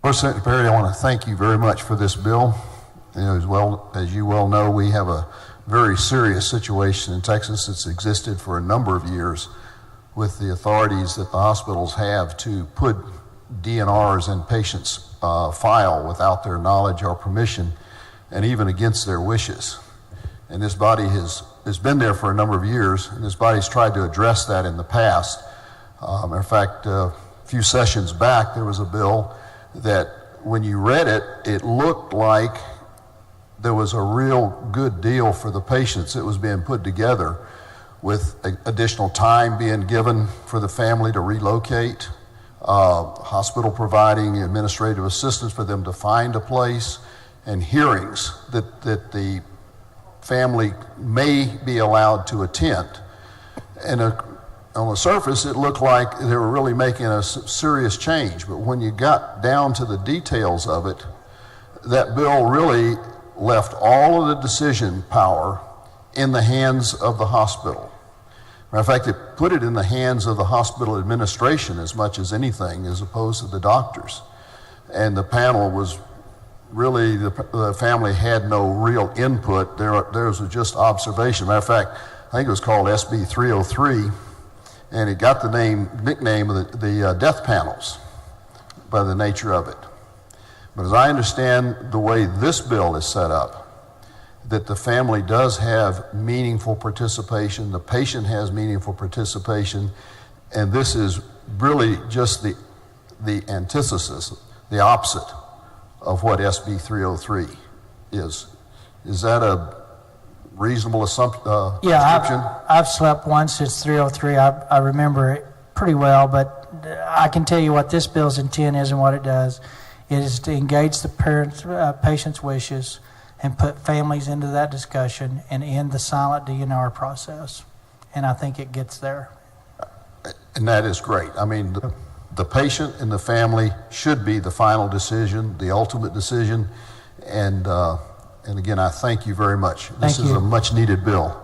First, Secretary, I want to thank you very much for this bill. As you well know, we have a very serious situation in Texas that's existed for a number of years with the authorities that the hospitals have to put DNRs in patients' file without their knowledge or permission, and even against their wishes. And this body has been there for a number of years, and this body's tried to address that in the past. Matter of fact, a few sessions back, there was a bill that when you read it, it looked like there was a real good deal for the patients. It was being put together with additional time being given for the family to relocate, hospital providing administrative assistance for them to find a place, and hearings that the family may be allowed to attend. And on the surface, it looked like they were really making a serious change, but when you got down to the details of it, that bill really left all of the decision power in the hands of the hospital. Matter of fact, it put it in the hands of the hospital administration as much as anything, as opposed to the doctors. And the panel was really, the family had no real input. Theirs was just observation. Matter of fact, I think it was called SB 303, and it got the nickname of the death panels by the nature of it. But as I understand the way this bill is set up, that the family does have meaningful participation, the patient has meaningful participation, and this is really just the antithesis, the opposite of what SB 303 is. Is that a reasonable assumption? Yeah, I've slept once since 303. I remember it pretty well, but I can tell you what this bill's intent is and what it does. It is to engage the patient's wishes and put families into that discussion and end the silent DNR process. And I think it gets there. And that is great. I mean, the patient and the family should be the final decision, the ultimate decision. And again, I thank you very much. This is a much needed bill.